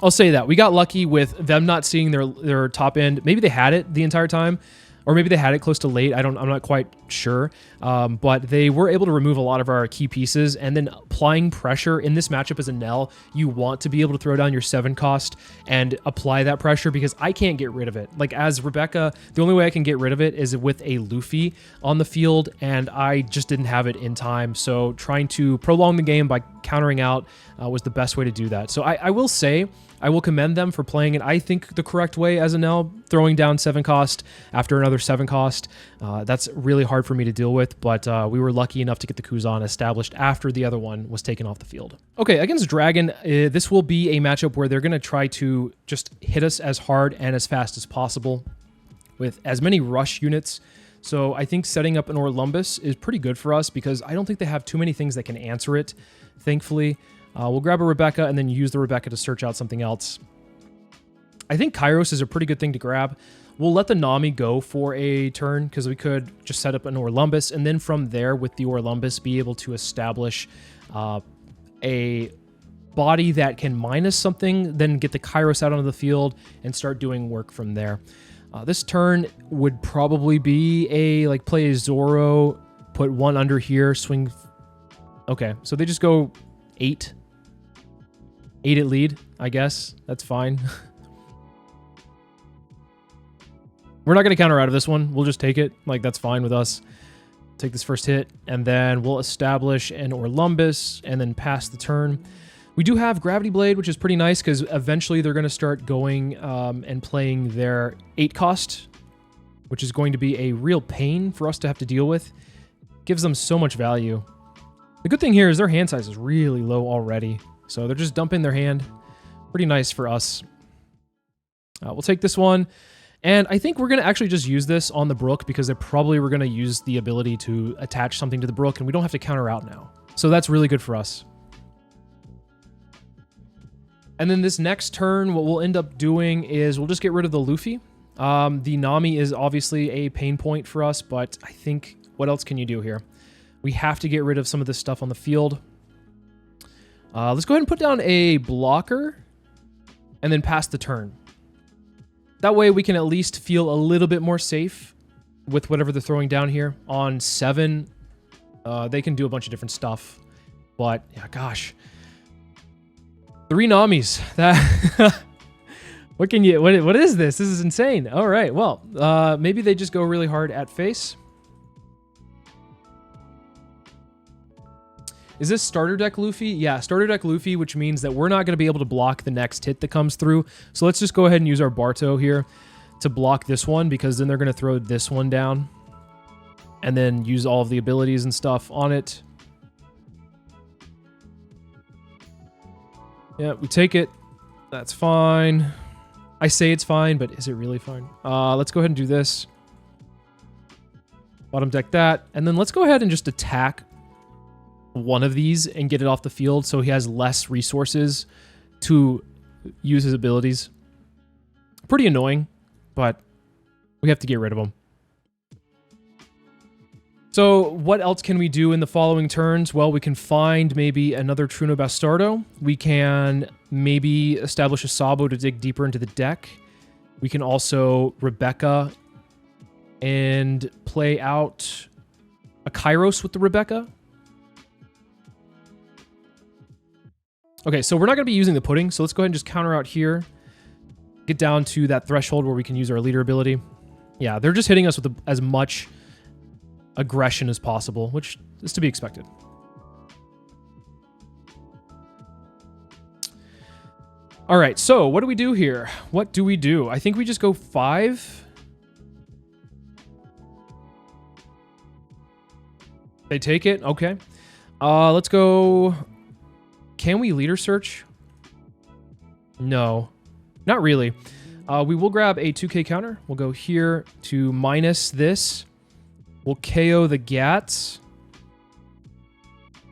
I'll say that. We got lucky with them not seeing their top end. Maybe they had it the entire time, or maybe they had it close to late. I'm not quite sure. But they were able to remove a lot of our key pieces, and then applying pressure in this matchup as a Enel, you want to be able to throw down your 7-cost and apply that pressure, because I can't get rid of it. Like, as Rebecca, the only way I can get rid of it is with a Luffy on the field, and I just didn't have it in time. So trying to prolong the game by countering out was the best way to do that. So I will say, I will commend them for playing it, I think, the correct way as Enel, throwing down 7-cost after another 7-cost. That's really hard for me to deal with, but we were lucky enough to get the Kuzan established after the other one was taken off the field. Okay, against Dragon, this will be a matchup where they're going to try to just hit us as hard and as fast as possible with as many rush units. So I think setting up an Orlumbus is pretty good for us because I don't think they have too many things that can answer it, thankfully. We'll grab a Rebecca and then use the Rebecca to search out something else. I think Kairos is a pretty good thing to grab. We'll let the Nami go for a turn because we could just set up an Orlumbus, and then from there with the Orlumbus be able to establish a body that can minus something, then get the Kairos out onto the field and start doing work from there. This turn would probably be play a Zoro, put one under here, swing. Okay, so they just go 8. 8 at lead, I guess. That's fine. We're not going to counter out of this one. We'll just take it. Like, that's fine with us. Take this first hit, and then we'll establish an Orlumbus, and then pass the turn. We do have Gravity Blade, which is pretty nice, because eventually they're going to start going and playing their 8 cost, which is going to be a real pain for us to have to deal with. Gives them so much value. The good thing here is their hand size is really low already, so they're just dumping their hand. Pretty nice for us. We'll take this one. And I think we're going to actually just use this on the Brook because they probably were going to use the ability to attach something to the Brook, and we don't have to counter out now. So that's really good for us. And then this next turn, what we'll end up doing is we'll just get rid of the Luffy. The Nami is obviously a pain point for us, but I think, what else can you do here? We have to get rid of some of this stuff on the field. Let's go ahead and put down a blocker and then pass the turn. That way we can at least feel a little bit more safe with whatever they're throwing down here. On 7, they can do a bunch of different stuff. But, yeah, gosh. 3 Namis. That... What can you... What is this? This is insane. All right, well, maybe they just go really hard at face. Is this starter deck Luffy? Yeah, starter deck Luffy, which means that we're not going to be able to block the next hit that comes through. So let's just go ahead and use our Barto here to block this one, because then they're going to throw this one down and then use all of the abilities and stuff on it. Yeah, we take it. That's fine. I say it's fine, but is it really fine? Let's go ahead and do this. Bottom deck that. And then let's go ahead and just attack one of these and get it off the field so he has less resources to use his abilities. Pretty annoying, but we have to get rid of him. So what else can we do in the following turns? Well, we can find maybe another Truno Bastardo. We can maybe establish a Sabo to dig deeper into the deck. We can also Rebecca and play out a Kairos with the Rebecca. Okay, so we're not going to be using the pudding, so let's go ahead and just counter out here. Get down to that threshold where we can use our leader ability. Yeah, they're just hitting us with as much aggression as possible, which is to be expected. All right, so what do we do here? What do we do? I think we just go 5. They take it? Okay. Let's go... Can we leader search? No, not really. We will grab a 2k counter. We'll go here to minus this. We'll KO the Gats.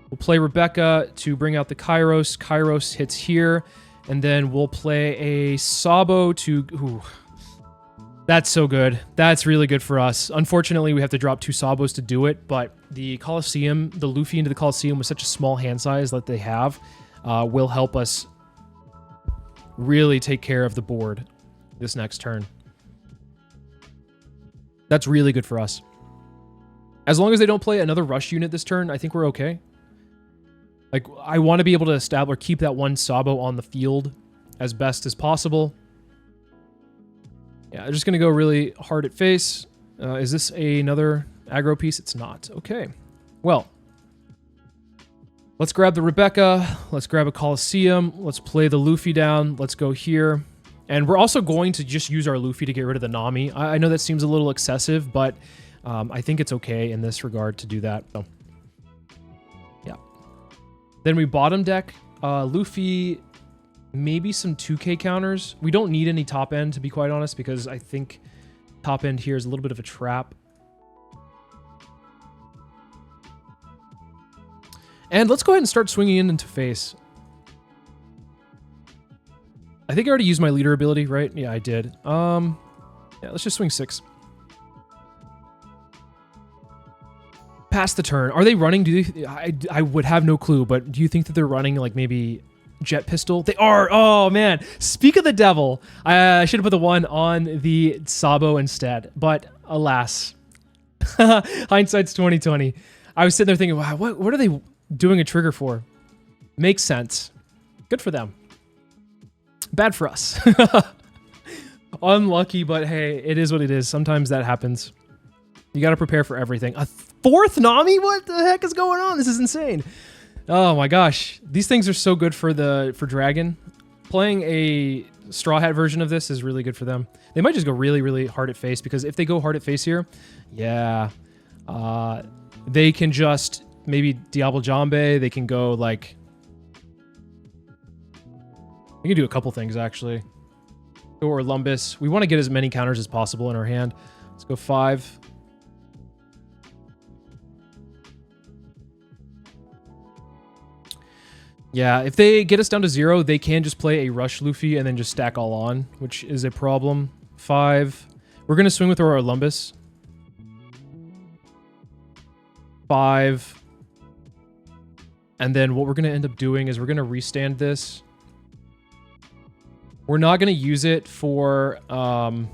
We'll play Rebecca to bring out the Kairos. Kairos hits here. And then we'll play a Sabo to... Ooh, that's so good. That's really good for us. Unfortunately, we have to drop 2 Sabos to do it, but the Colosseum, the Luffy into the Colosseum with such a small hand size that they have, will help us really take care of the board this next turn. That's really good for us. As long as they don't play another rush unit this turn, I think we're okay. Like, I want to be able to establish or keep that one Sabo on the field as best as possible. Yeah, I'm just going to go really hard at face. Is this another aggro piece? It's not. Okay. Well, let's grab the Rebecca. Let's grab a Colosseum. Let's play the Luffy down. Let's go here. And we're also going to just use our Luffy to get rid of the Nami. I know that seems a little excessive, but I think it's okay in this regard to do that. So, yeah. Then we bottom deck Luffy... Maybe some 2k counters. We don't need any top end, to be quite honest, because I think top end here is a little bit of a trap. And let's go ahead and start swinging in into face. I think I already used my leader ability, right? Yeah, I did. Yeah, let's just swing 6. Pass the turn. Are they running? I would have no clue, but do you think that they're running like maybe... Jet pistol? They are! Oh, man. Speak of the devil. I should have put the 1 on the Sabo instead. But, alas. Hindsight's 2020. I was sitting there thinking, wow, what are they doing a trigger for? Makes sense. Good for them. Bad for us. Unlucky, but hey, it is what it is. Sometimes that happens. You got to prepare for everything. A fourth Nami? What the heck is going on? This is insane. Oh my gosh. These things are so good for Dragon. Playing a Straw Hat version of this is really good for them. They might just go really, really hard at face, because if they go hard at face here, yeah, they can just maybe Diablo Jambe. They can go like... We can do a couple things, actually. Go Orlumbus. We want to get as many counters as possible in our hand. Let's go 5. Yeah, if they get us down to 0, they can just play a Rush Luffy and then just stack all on, which is a problem. 5. We're going to swing with our Orlumbus. 5. And then what we're going to end up doing is we're going to restand this. We're not going to use it for, to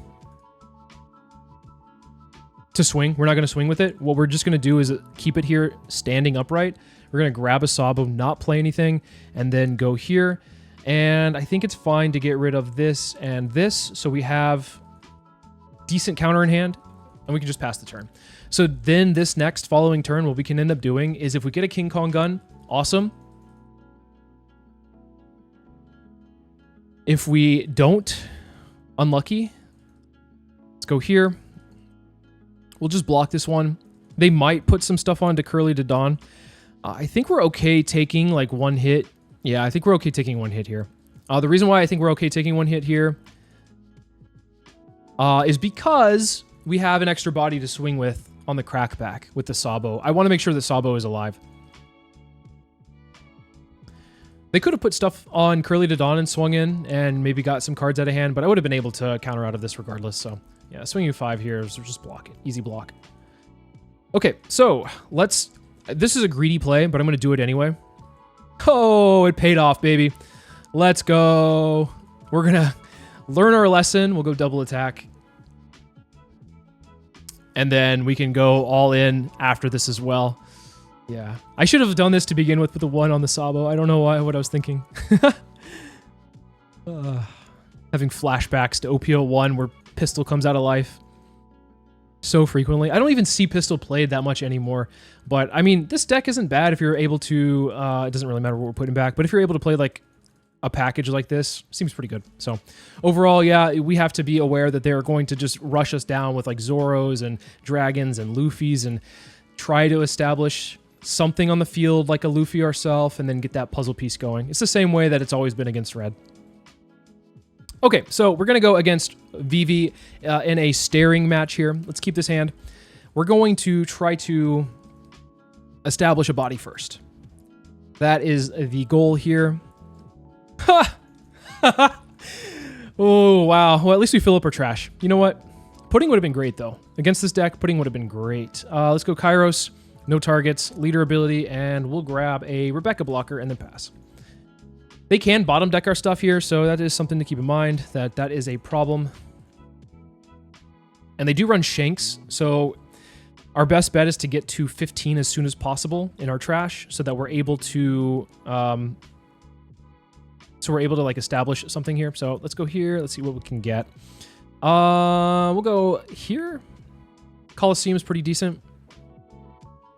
swing. We're not going to swing with it. What we're just going to do is keep it here standing upright. We're going to grab a Sabo, not play anything, and then go here. And I think it's fine to get rid of this and this, so we have decent counter in hand, and we can just pass the turn. So then this next following turn, what we can end up doing is if we get a King Kong gun, awesome. If we don't, unlucky. Let's go here. We'll just block this one. They might put some stuff on to Curly to Dawn. I think we're okay taking like 1 hit. Yeah, I think we're okay taking 1 hit here. The reason why I think we're okay taking 1 hit here is because we have an extra body to swing with on the crackback with the Sabo. I want to make sure the Sabo is alive. They could have put stuff on Curly to Dawn and swung in and maybe got some cards out of hand, but I would have been able to counter out of this regardless. So yeah, swinging 5 here, so just block it. Easy block. Okay, so let's... This is a greedy play, but I'm going to do it anyway. Oh, it paid off, baby. Let's go. We're going to learn our lesson. We'll go double attack. And then we can go all in after this as well. Yeah. I should have done this to begin with the 1 on the Sabo. I don't know what I was thinking. Having flashbacks to OP01 where Pistol comes out of life so frequently. I don't even see Pistol played that much anymore. But, I mean, this deck isn't bad if you're able to... it doesn't really matter what we're putting back. But if you're able to play, like, a package like this, seems pretty good. So, overall, yeah, we have to be aware that they're going to just rush us down with, like, Zoros and Dragons and Luffys and try to establish something on the field like a Luffy ourselves and then get that puzzle piece going. It's the same way that it's always been against Red. Okay, so we're going to go against Vivi in a staring match here. Let's keep this hand. We're going to try to establish a body first. That is the goal here. Ha! Oh, wow. Well, at least we fill up our trash. You know what? Pudding would have been great, though. Against this deck, Pudding would have been great. Let's go Kairos. No targets, leader ability, and we'll grab a Rebecca blocker and then pass. They can bottom deck our stuff here, so that is something to keep in mind, that is a problem. And they do run Shanks, so our best bet is to get to 15 as soon as possible in our trash so that we're able to like establish something here. So let's go here. Let's see what we can get. We'll go here. Coliseum is pretty decent.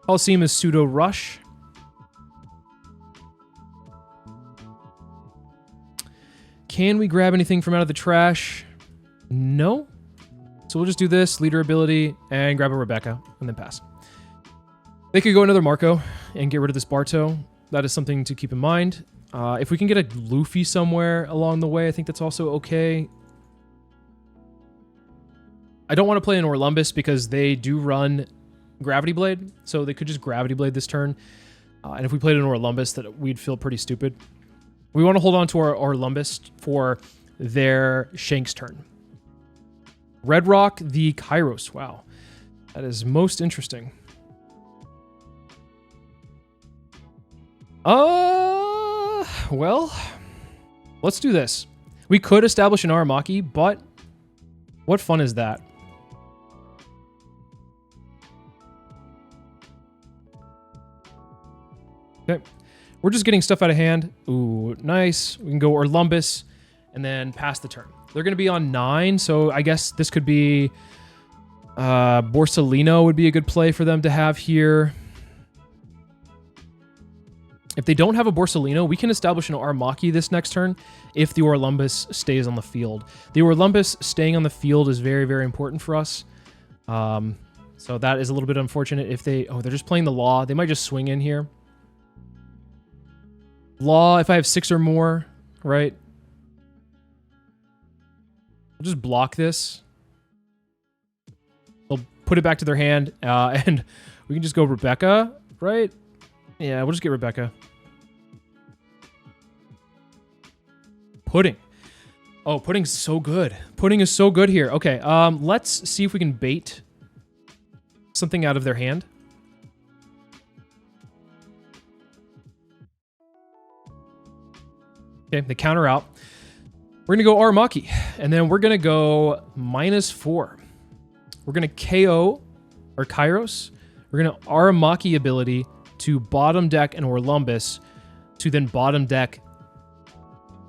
Coliseum is pseudo rush. Can we grab anything from out of the trash? No. So we'll just do this, leader ability, and grab a Rebecca, and then pass. They could go another Marco and get rid of this Barto. That is something to keep in mind. If we can get a Luffy somewhere along the way, I think that's also okay. I don't want to play an Orlumbus because they do run Gravity Blade, so they could just Gravity Blade this turn. And if we played an Orlumbus, that we'd feel pretty stupid. We want to hold on to our Orlumbus for their Shanks turn. Red Rock, the Kairos. Wow. That is most interesting. Well, let's do this. We could establish an Aramaki, but what fun is that? Okay. We're just getting stuff out of hand. Ooh, nice. We can go Orlumbus and then pass the turn. They're going to be on 9, so I guess this could be... Borsalino would be a good play for them to have here. If they don't have a Borsalino, we can establish an Aramaki this next turn if the Orlumbus stays on the field. The Orlumbus staying on the field is very, very important for us. So that is a little bit unfortunate if they... Oh, they're just playing the Law. They might just swing in here. Law, if I have 6 or more, right? I'll just block this. They'll put it back to their hand, and we can just go Rebecca, right? Yeah, we'll just get Rebecca. Pudding. Oh, pudding's so good. Pudding is so good here. Okay, let's see if we can bait something out of their hand. Okay, they counter out. We're going to go Aramaki, and then we're going to go -4. We're going to KO or Kairos. We're going to Aramaki ability to bottom deck an Orlumbus to then bottom deck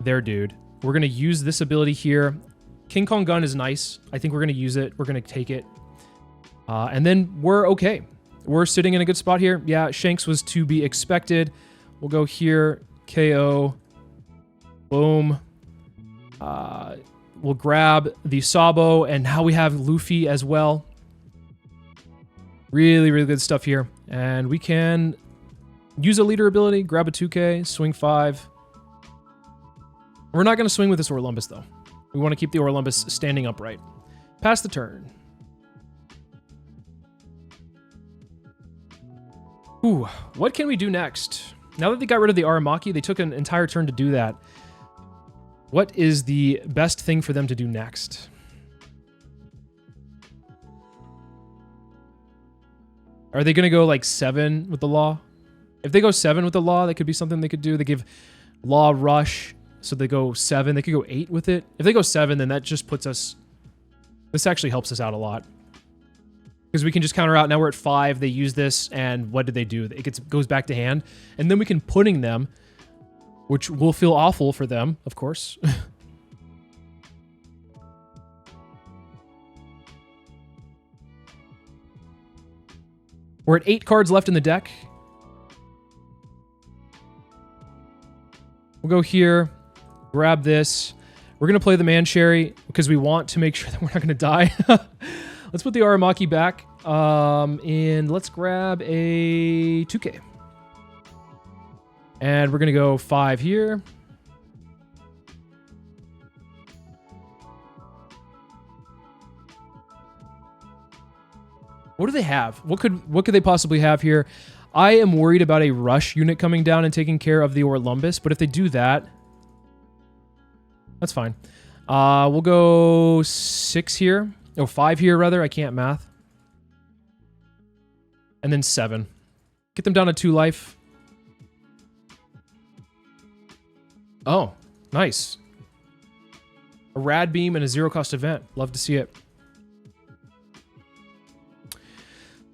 their dude. We're going to use this ability here. King Kong Gun is nice. I think we're going to use it. We're going to take it. And then we're okay. We're sitting in a good spot here. Yeah, Shanks was to be expected. We'll go here, KO, boom. We'll grab the Sabo, and now we have Luffy as well. Really, really good stuff here. And we can use a leader ability, grab a 2K, swing 5. We're not going to swing with this Orlumbus, though. We want to keep the Orlumbus standing upright. Pass the turn. Ooh, what can we do next? Now that they got rid of the Aramaki, they took an entire turn to do that. What is the best thing for them to do next? Are they going to go like 7 with the Law? If they go 7 with the Law, that could be something they could do. They give Law Rush, so they go 7. They could go 8 with it. If they go 7, then that just puts us... This actually helps us out a lot. Because we can just counter out. Now we're at 5. They use this, and what did they do? It goes back to hand. And then we can pudding them, which will feel awful for them, of course. We're at 8 cards left in the deck. We'll go here, grab this. We're going to play the Man-Sherry because we want to make sure that we're not going to die. Let's put the Aramaki back, and let's grab a 2K. And we're going to go 5 here. What do they have? What could they possibly have here? I am worried about a rush unit coming down and taking care of the Orlumbus, but if they do that, that's fine. We'll go 6 here. Oh, 5 here, rather. I can't math. And then 7. Get them down to 2 life. Oh, nice. A rad beam and a 0-cost event. Love to see it.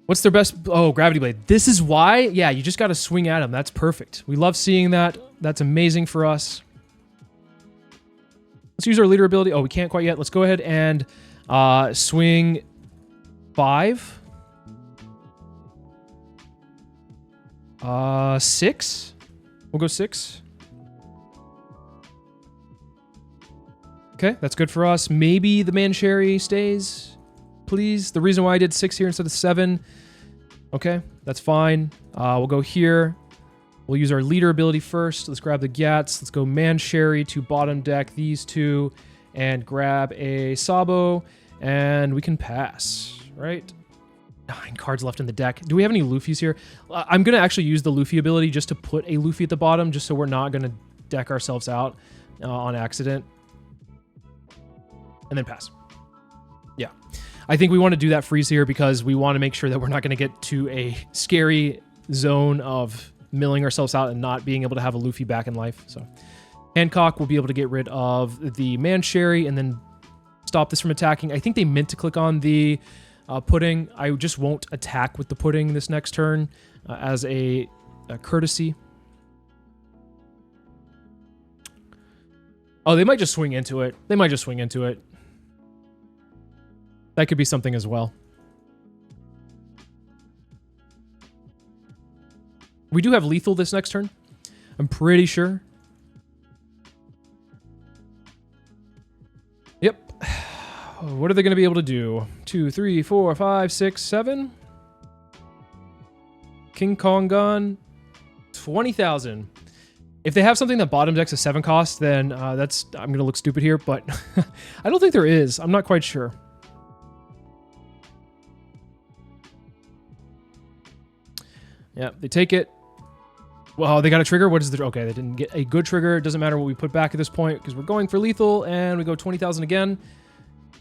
What's their best? Oh, Gravity Blade. This is why? Yeah, you just got to swing at them. That's perfect. We love seeing that. That's amazing for us. Let's use our leader ability. Oh, we can't quite yet. Let's go ahead and swing 5. 6. We'll go 6. Okay, that's good for us. Maybe the Man-Sherry stays. Please. The reason why I did 6 here instead of 7. Okay, that's fine. We'll go here. We'll use our leader ability first. Let's grab the Gats. Let's go Man-Sherry to bottom deck these 2 and grab a Sabo, and we can pass, right? 9 cards left in the deck. Do we have any Luffys here? I'm going to actually use the Luffy ability just to put a Luffy at the bottom, just so we're not going to deck ourselves out on accident. And then pass. Yeah. I think we want to do that freeze here because we want to make sure that we're not going to get to a scary zone of milling ourselves out and not being able to have a Luffy back in life. So Hancock will be able to get rid of the Man-Sherry and then stop this from attacking. I think they meant to click on the pudding. I just won't attack with the pudding this next turn as a courtesy. Oh, they might just swing into it. They might just swing into it. That could be something as well. We do have lethal this next turn. I'm pretty sure. Yep. What are they going to be able to do? 2, 3, 4, 5, 6, 7. King Kong gun. 20,000. If they have something that bottom decks a 7 cost, then that's... I'm going to look stupid here, but I don't think there is. I'm not quite sure. Yeah, they take it. Well, they got a trigger. What is the... Okay, they didn't get a good trigger. It doesn't matter what we put back at this point because we're going for lethal, and we go 20,000 again,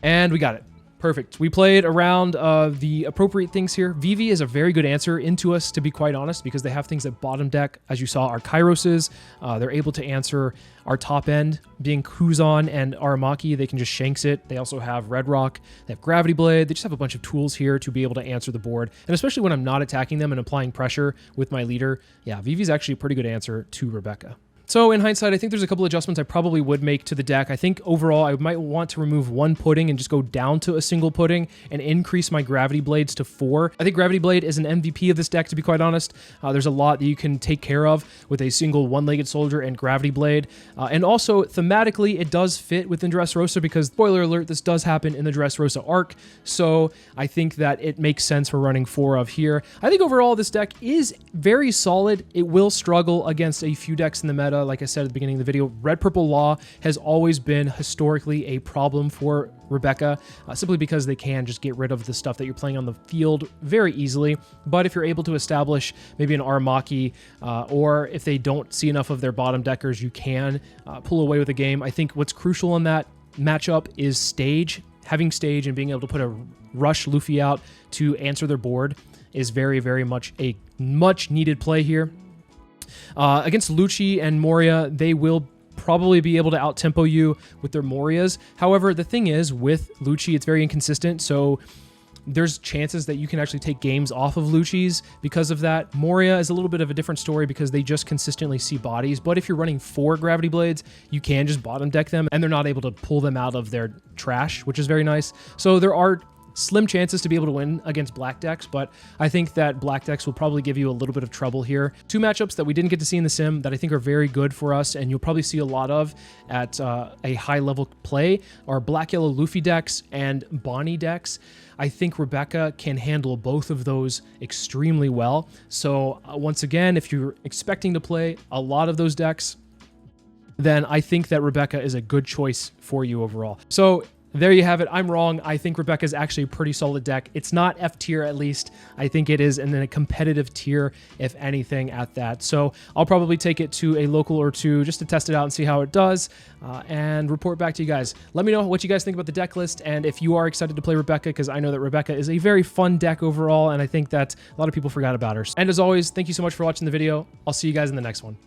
and we got it. Perfect. We played around the appropriate things here. Vivi is a very good answer into us, to be quite honest, because they have things that bottom deck, as you saw, our Kairoses. They're able to answer our top end, being Kuzan and Aramaki. They can just shanks it. They also have Red Rock. They have Gravity Blade. They just have a bunch of tools here to be able to answer the board. And especially when I'm not attacking them and applying pressure with my leader, yeah, Vivi's actually a pretty good answer to Rebecca. So in hindsight, I think there's a couple adjustments I probably would make to the deck. I think overall, I might want to remove 1 pudding and just go down to a single pudding and increase my Gravity Blades to 4. I think Gravity Blade is an MVP of this deck, to be quite honest. There's a lot that you can take care of with a single one-legged soldier and Gravity Blade. And also, thematically, it does fit within Dressrosa because, spoiler alert, this does happen in the Dressrosa arc. So I think that it makes sense for running 4 of here. I think overall, this deck is very solid. It will struggle against a few decks in the meta. Like I said at the beginning of the video, Red Purple Law has always been historically a problem for Rebecca, simply because they can just get rid of the stuff that you're playing on the field very easily. But if you're able to establish maybe an Aramaki, or if they don't see enough of their bottom deckers, you can pull away with the game. I think what's crucial in that matchup is stage. Having stage and being able to put a rush Luffy out to answer their board is very, very much a much needed play here. Against Lucci and Moria, they will probably be able to out-tempo you with their Morias. However, the thing is, with Lucci, it's very inconsistent, so there's chances that you can actually take games off of Lucci's because of that. Moria is a little bit of a different story because they just consistently see bodies, but if you're running 4 Gravity Blades, you can just bottom deck them, and they're not able to pull them out of their trash, which is very nice. So there are slim chances to be able to win against black decks, but I think that black decks will probably give you a little bit of trouble here. 2 matchups that we didn't get to see in the sim that I think are very good for us, and you'll probably see a lot of at a high level play, are black yellow Luffy decks and Bonnie decks. I think Rebecca can handle both of those extremely well. So once again, if you're expecting to play a lot of those decks, then I think that Rebecca is a good choice for you overall. So there you have it. I'm wrong. I think Rebecca is actually a pretty solid deck. It's not F tier, at least. I think it is in a competitive tier, if anything, at that. So I'll probably take it to a local or 2 just to test it out and see how it does, and report back to you guys. Let me know what you guys think about the deck list, and if you are excited to play Rebecca, because I know that Rebecca is a very fun deck overall, and I think that a lot of people forgot about her. And as always, thank you so much for watching the video. I'll see you guys in the next one.